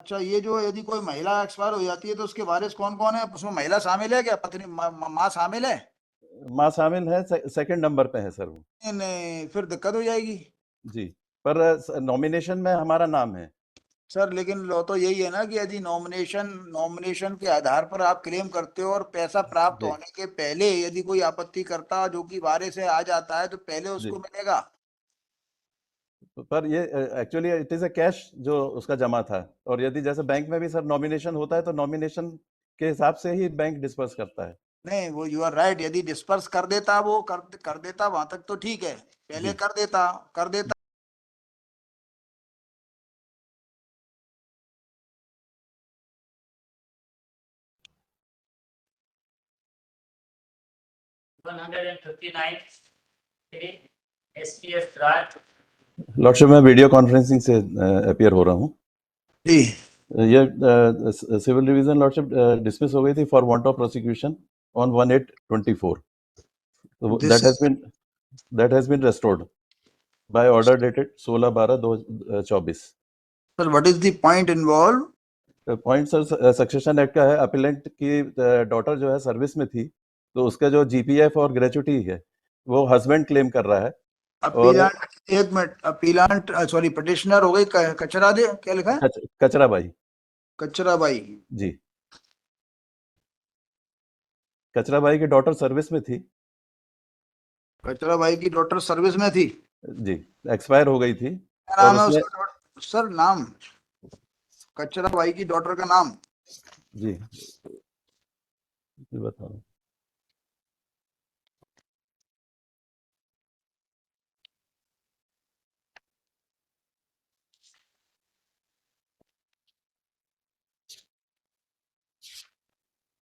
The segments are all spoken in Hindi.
अच्छा, ये जो यदि कोई महिला एक्सपायर हो जाती है तो उसके वारिस कौन कौन है? उसमें महिला शामिल है क्या? पत्नी, माँ शामिल है? माँ शामिल है, सेकंड नंबर पे है सर वो। नहीं नहीं, फिर दिक्कत हो जाएगी। जी, पर नॉमिनेशन में हमारा नाम है। सर लेकिन लो तो यही है ना कि यदि नॉमिनेशन नॉमिनेशन के आधार पर आप क्लेम करते हो और पैसा प्राप्त जी होने के पहले यदि कोई आपत्ति करता जो कि वारिस से आ जाता है तो पहले जी, उसको मिलेगा। पर ये actually it is a cash जो उसका जमा था, और यदि जैसे बैंक में भी सर नॉमिनेशन होता है तो नॉमिनेशन के हिसाब से ही बैंक डिस्पर्स करता है। नहीं, वो यू आर राइट, यदि डिस्पर्स कर देता, वो कर देता वहां तक तो ठीक है, पहले जी, कर देता। SPF draft. लॉर्डशिप में वीडियो कॉन्फ्रेंसिंग से अपीयर हो रहा हूँ। जी ये सिविल डिवीजन लॉर्डशिप डिसमिस हो गई थी for want of prosecution on 1/8/24। This that has been restored by order dated 16/12/2024। Sir, what is the point involve? Point sir succession act का है। अपिलेंट की डॉटर जो है सर्विस में थी, तो उसका जो जीपीएफ और ग्रेचुटी है वो हस्बैंड क्लेम कर रहा है। और अपीलांट, एक मिनट, अपीलांट सॉरी पिटिशनर हो गई कचरा दे, क्या लिखा है? कचरा भाई, कचरा बाई। जी, कचरा भाई की डॉटर सर्विस में थी। कचरा बाई की डॉटर सर्विस में थी। जी, एक्सपायर हो गई थी। क्या और नाम है उसमें उसका? सर नाम, कचरा बाई की डॉटर का नाम? जी बता रहा हूँ।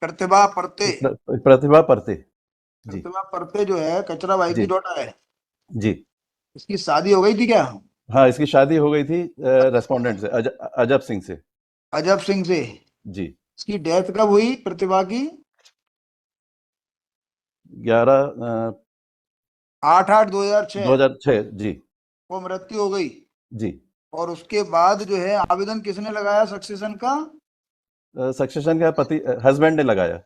प्रतिभा परते। प्रतिभा परते। जी प्रतिभा परते जो है कचरा बाई की जी डॉटर है। जी, इसकी शादी हो गई थी क्या? हाँ, इसकी शादी हो गई थी रेस्पोंडेंट से, अजब सिंह से। अजब सिंह से। जी, इसकी डेथ कब हुई प्रतिभा की? 11 8/8/2006 2006। जी वो मृत्यु हो गई। जी, और उसके बाद जो है आवेदन किसने लगाया सक्सेशन का? सक्सेशन का पति हस्बैंड ने लगाया।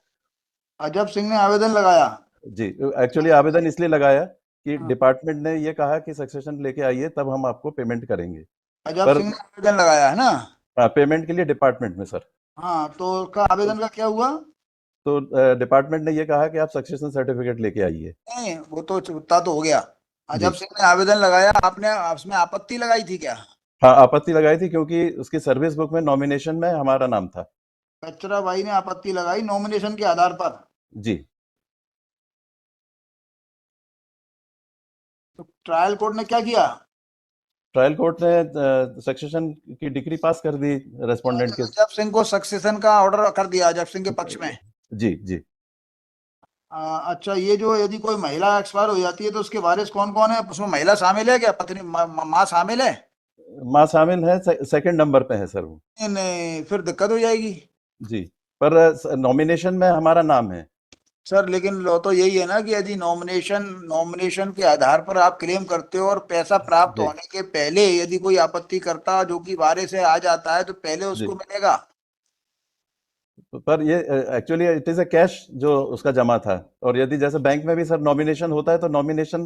अजब सिंह ने आवेदन लगाया। जी, एक्चुअली आवेदन इसलिए लगाया कि हाँ, डिपार्टमेंट ने ये कहा कि सक्सेशन लेके आइए तब हम आपको पेमेंट करेंगे। अजब पर सिंह ने आवेदन लगाया है ना? पेमेंट के लिए डिपार्टमेंट में सर, हाँ, तो का आवेदन का क्या हुआ? तो डिपार्टमेंट ने ये कहा कि आप सक्सेशन सर्टिफिकेट लेके आइए। नहीं, वो तो उतना तो हो गया। जी, अजब सिंह ने आवेदन लगाया, आपने उसमें आपत्ति लगाई थी क्या? हाँ, आपत्ति लगाई थी क्योंकि उसकी सर्विस बुक में नॉमिनेशन में हमारा नाम था। कचरा भाई ने आपत्ति लगाई नॉमिनेशन के आधार पर। जी, तो ट्रायल कोर्ट ने क्या किया? ट्रायल कोर्ट ने सक्सेशन की डिग्री पास कर दी रेस्पोंडेंट के। अजब सिंह को सक्सेशन का ऑर्डर कर दिया अजब सिंह के पक्ष में। जी जी, अच्छा, ये जो यदि कोई महिला एक्सपायर हो जाती है तो उसके वारिस कौन कौन है? उसमें महिला शामिल है क्या? पत्नी, माँ शामिल है? माँ शामिल है, सेकंड नंबर पे है सर वो। नहीं नहीं, फिर दिक्कत हो जाएगी। जी, पर नॉमिनेशन में हमारा नाम है। सर लेकिन लो तो यही है ना कि यदि नॉमिनेशन के आधार पर आप क्लेम करते हो और पैसा प्राप्त जी होने के पहले यदि कोई आपत्ति करता जो कि वारिस से आ जाता है तो पहले जी, उसको मिलेगा। पर ये actually it is a cash जो उसका जमा था, और यदि जैसे बैंक में भी सर नॉमिनेशन होता है तो नॉमिनेशन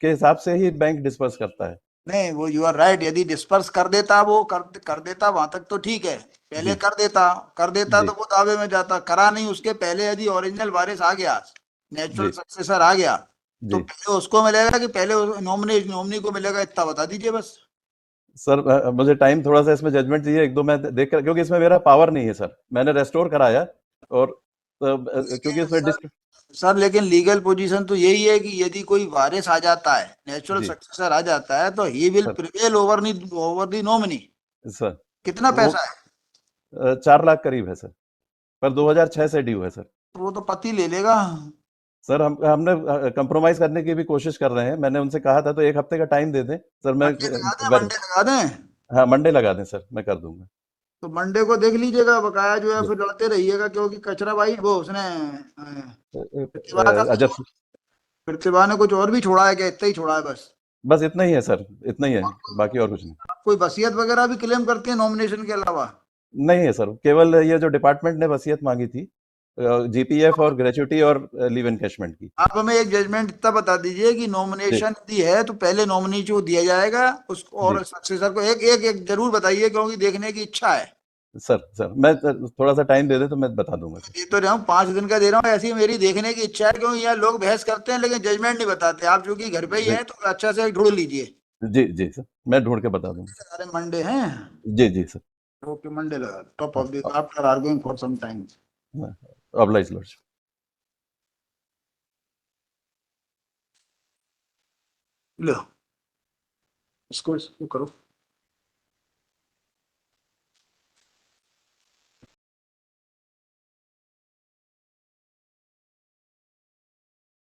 के हिसाब से ही बैंक डिस्पर्स करता है। नहीं, वो यू आर राइट, यदि डिस्पर्स कर देता, वो कर देता वहां तक तो ठीक है, पहले जी कर देता जी तो वो दावे में जाता। करा नहीं, उसके पहले यदि ओरिजिनल वारिस आ गया, नेचुरल जी सक्सेसर आ गया, तो जी, पहले उसको मिलेगा कि पहले नॉमिनी को मिलेगा, इतना बता दीजिए बस। सर मुझे टाइम थोड़ा सा इसमें जजमेंट चाहिए, एक दो मैं देख कर, क्योंकि इसमें मेरा पावर नहीं है सर, मैंने रेस्टोर कराया। और क्योंकि लेकिन इसमें सर लेकिन लीगल पोजीशन तो यही है कि यदि कोई वारिस आ जाता है, नेचुरल जी सक्सेसर आ जाता है, तो he will sir, prevail over the nominee. Sir कितना वो पैसा है? 4 लाख करीब है सर, पर 2006 से ड्यू है सर। तो वो तो पति ले लेगा। सर हमने कंप्रोमाइज करने की भी कोशिश कर रहे हैं, मैंने उनसे कहा था तो 1 हफ्ते का टाइम दे दें सर, मैं मंडे लगा दें, वेरी, मंडे लगा दें। हाँ मंडे लगा दें सर, मैं कर दूंगा। तो मंडे को देख लीजिएगा, बकाया जो है जी, फिर लड़ते रहिएगा, क्योंकि कचरा भाई वो उसने प्रतिभा का कुछ अजब, और, प्रतिभा ने कुछ और भी छोड़ा है क्या? इतना ही छोड़ा है बस? बस इतना ही है सर, इतना ही है, और बाकी और कुछ नहीं। कोई वसीयत वगैरह भी क्लेम करते हैं नॉमिनेशन के अलावा? नहीं है सर, केवल ये जो डिपार्टमेंट ने वसीयत मांगी थी जीपीएफ और ग्रेच्युटी और लीव एनकैशमेंट की। आप हमें एक जजमेंट इतना बता दीजिए कि जी नॉमिनेशन दी है तो पहले नॉमिनी को दिया जाएगा उसको, जी और सक्सेसर को एक एक एक जरूर बताइए क्योंकि देखने की इच्छा है। सर मैं थोड़ा सा टाइम दे दे तो मैं बता दूंगा सर। दे तो रहा हूँ, 5 दिन का दे रहा हूँ, ऐसी मेरी देखने की इच्छा है क्योंकि यहाँ लोग बहस करते हैं लेकिन जजमेंट नहीं बताते। आप चूंकि घर पे ही जी हैं तो अच्छा से ढूंढ लीजिए। जी जी सर, मैं ढूंढ के बता दूंगा। अरे मंडे हैं। जी जी सर। ओके, मंडे लगा टॉप हाँ, off the after arguing for some time. Oblige lord. लो, इसको करो।